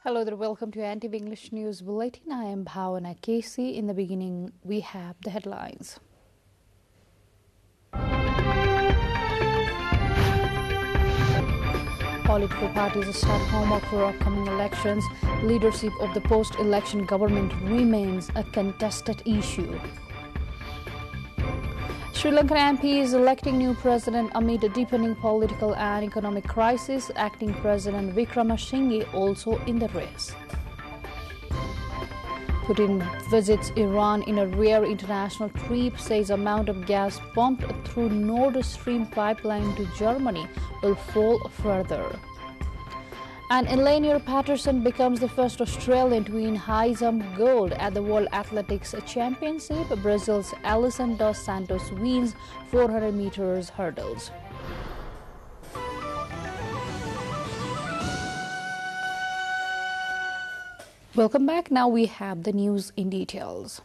Hello there, welcome to NTV English News Bulletin. I am Bhavana Casey. In the beginning, we have the headlines. Political parties start homework for upcoming elections. Leadership of the post-election government remains a contested issue. Sri Lankan MP is electing new president amid a deepening political and economic crisis. Acting President Wickremesinghe also in the race. Putin visits Iran in a rare international trip, says amount of gas pumped through Nord Stream pipeline to Germany will fall further. And Elaine Patterson becomes the first Australian to win high jump gold at the World Athletics Championship. Brazil's Alison dos Santos wins 400 meters hurdles. Welcome back. Now we have the news in details.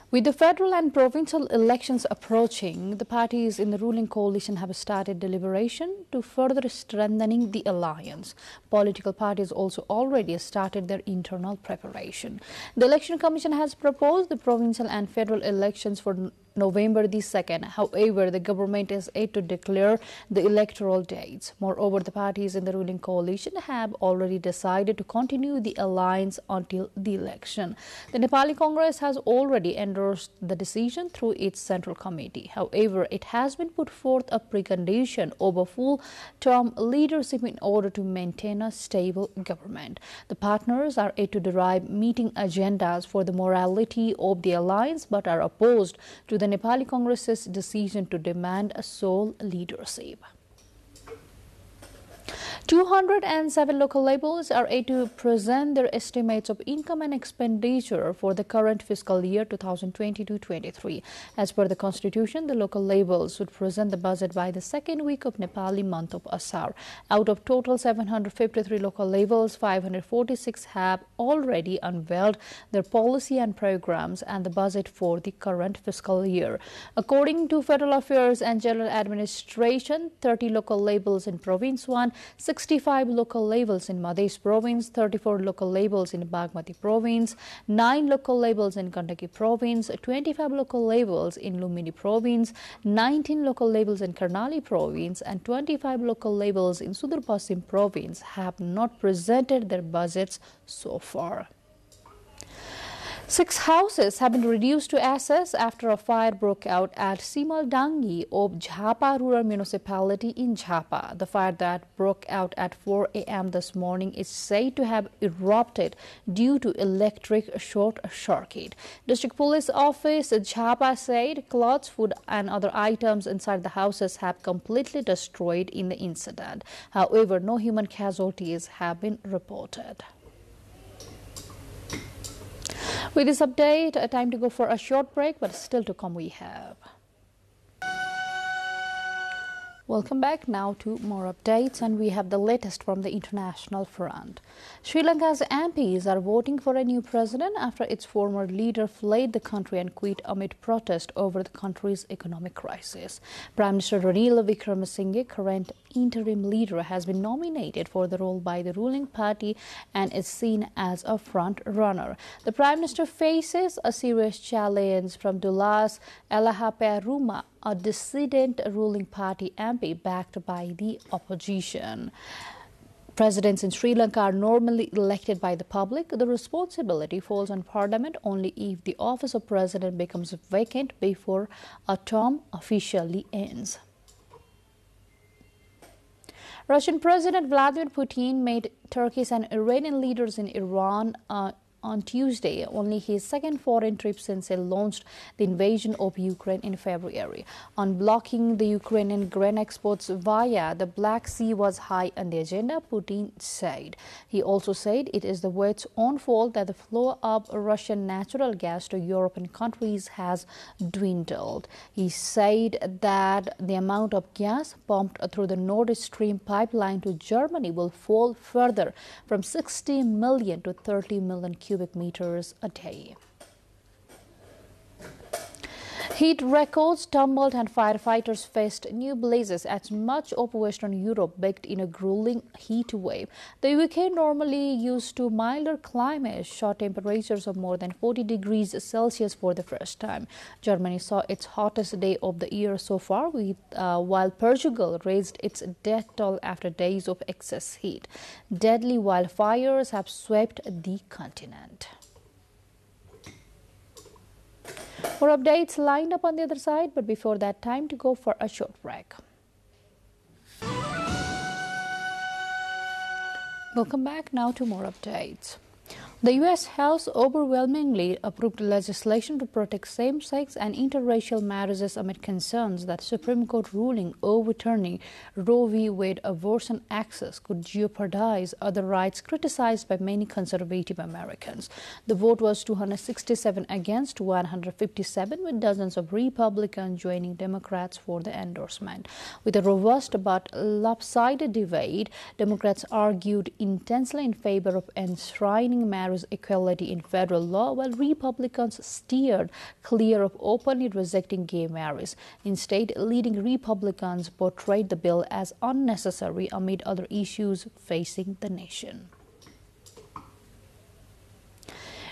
With the federal and provincial elections approaching, the parties in the ruling coalition have started deliberation to further strengthening the alliance. Political parties also already started their internal preparation. The Election Commission has proposed the provincial and federal elections for November the 2nd. However, the government is yet to declare the electoral dates. Moreover, the parties in the ruling coalition have already decided to continue the alliance until the election. The Nepali Congress has already endorsed the decision through its central committee. However, it has been put forth a precondition of a full-term leadership in order to maintain a stable government. The partners are yet to derive meeting agendas for the morality of the alliance, but are opposed to the Nepali Congress's decision to demand a sole leadership. 207 local labels are yet to present their estimates of income and expenditure for the current fiscal year 2022-23. As per the Constitution, the local labels would present the budget by the second week of Nepali month of Asar. Out of total 753 local labels, 546 have already unveiled their policy and programs and the budget for the current fiscal year. According to Federal Affairs and General Administration, 30 local labels in Province 1, 65 local labels in Madhya Province, 34 local labels in Bagmati Province, 9 local labels in Gandaki Province, 25 local labels in Lumini Province, 19 local labels in Karnali Province, and 25 local labels in Sudur Pasim Province have not presented their budgets so far. 6 houses have been reduced to ashes after a fire broke out at Simaldangi of Jhapa Rural Municipality in Jhapa. The fire that broke out at 4 a.m. this morning is said to have erupted due to electric short circuit. District Police Office Jhapa said clothes, food and other items inside the houses have completely destroyed in the incident. However, no human casualties have been reported. With this update, time to go for a short break, but still to come we have. Welcome back. Now to more updates, and we have the latest from the international front. Sri Lanka's MPs are voting for a new president after its former leader fled the country and quit amid protest over the country's economic crisis. Prime Minister Ranil Wickremesinghe, current interim leader, has been nominated for the role by the ruling party and is seen as a front runner. The Prime Minister faces a serious challenge from Dulas Elahaperuma, a dissident ruling party MP backed by the opposition. Presidents in Sri Lanka are normally elected by the public. The responsibility falls on Parliament only if the office of President becomes vacant before a term officially ends. Russian President Vladimir Putin met Turkish and Iranian leaders in Iran on Tuesday, only his second foreign trip since he launched the invasion of Ukraine in February. On blocking the Ukrainian grain exports via the Black Sea was high on the agenda, Putin said. He also said it is the West's own fault that the flow of Russian natural gas to European countries has dwindled. He said that the amount of gas pumped through the Nord Stream pipeline to Germany will fall further from 60 million to 30 million cubic meters a day. Heat records tumbled and firefighters faced new blazes as much of Western Europe baked in a grueling heat wave. The UK, normally used to milder climates, saw temperatures of more than 40 degrees Celsius for the first time. Germany saw its hottest day of the year so far, while Portugal raised its death toll after days of excess heat. Deadly wildfires have swept the continent. More updates lined up on the other side, but before that, time to go for a short break. Welcome back now to more updates. The U.S. House overwhelmingly approved legislation to protect same-sex and interracial marriages amid concerns that Supreme Court ruling overturning Roe v. Wade abortion access could jeopardize other rights criticized by many conservative Americans. The vote was 267 against 157, with dozens of Republicans joining Democrats for the endorsement. With a robust but lopsided debate, Democrats argued intensely in favor of enshrining marriage equality in federal law, while Republicans steered clear of openly rejecting gay marriage. Instead, leading Republicans portrayed the bill as unnecessary amid other issues facing the nation.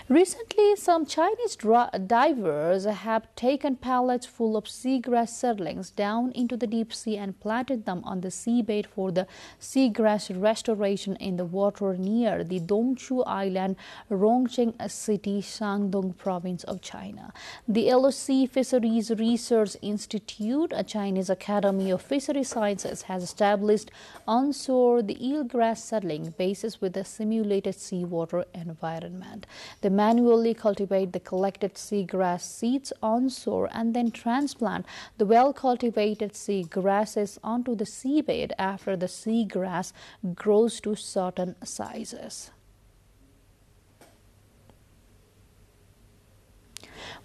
Recently, some Chinese divers have taken pallets full of seagrass seedlings down into the deep sea and planted them on the seabed for the seagrass restoration in the water near the Dongchu Island, Rongcheng City, Shandong Province of China. The LOC Fisheries Research Institute, a Chinese Academy of Fishery Sciences, has established onshore the eelgrass seedling bases with a simulated seawater environment. They manually cultivate the collected seagrass seeds onshore and then transplant the well-cultivated seagrasses onto the seabed after the seagrass grows to certain sizes.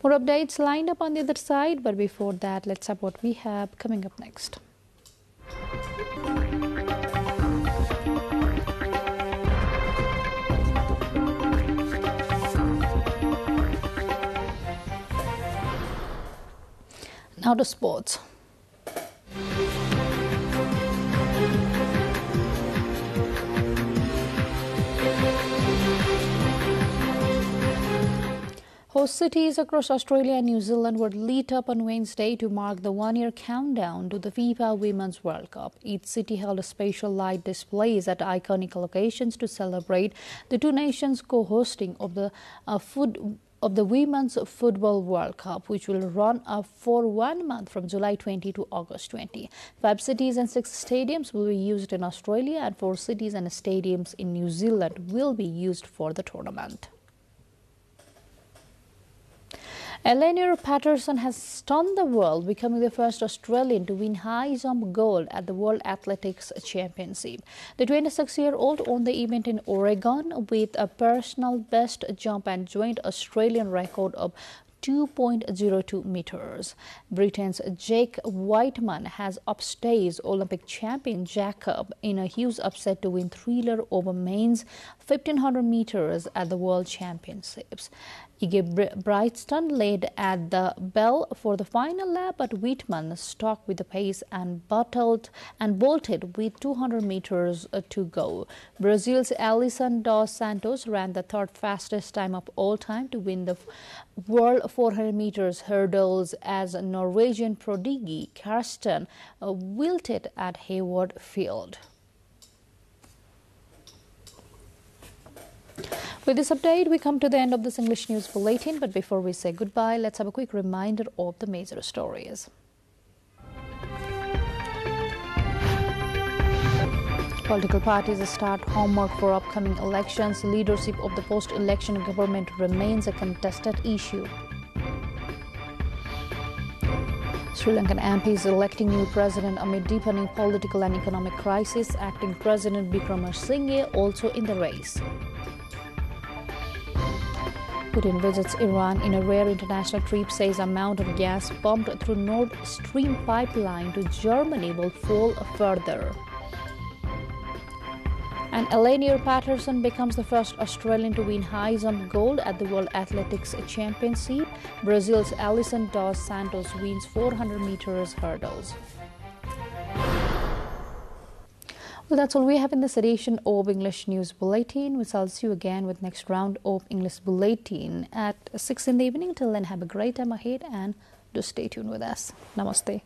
More updates lined up on the other side, but before that, let's have what we have coming up next. Now to sports. Host cities across Australia and New Zealand were lit up on Wednesday to mark the one-year countdown to the FIFA Women's World Cup. Each city held a special light displays at iconic locations to celebrate the two nations co-hosting of the Women's Football World Cup, which will run for 1 month from July 20 to August 20. 5 cities and 6 stadiums will be used in Australia, and 4 cities and stadiums in New Zealand will be used for the tournament. Eleanor Patterson has stunned the world, becoming the first Australian to win high jump gold at the World Athletics Championship. The 26-year-old won the event in Oregon with a personal best jump and joint Australian record of 2.02 meters. Britain's Jake Whiteman has upstaged Olympic champion Jacob in a huge upset to win thriller over men's 1500 meters at the World Championships. Iggy Brightson led at the bell for the final lap, but Whitman stuck with the pace and bolted with 200 meters to go. Brazil's Alison dos Santos ran the third fastest time of all time to win the World 400 meters hurdles as Norwegian prodigy Karsten wilted at Hayward Field. With this update, we come to the end of this English News Bulletin, but before we say goodbye, let's have a quick reminder of the major stories. Political parties start homework for upcoming elections. Leadership of the post-election government remains a contested issue. Sri Lankan MPs electing new president amid deepening political and economic crisis. Acting President Wickremesinghe also in the race. Putin visits Iran in a rare international trip, says amount of gas pumped through Nord Stream pipeline to Germany will fall further. And Elenier Patterson becomes the first Australian to win high jump gold at the World Athletics Championship. Brazil's Alison dos Santos wins 400 meters hurdles. Well, that's all we have in this edition of English News Bulletin. We shall see you again with next round of English Bulletin at 6 in the evening. Till then, have a great time ahead and do stay tuned with us. Namaste.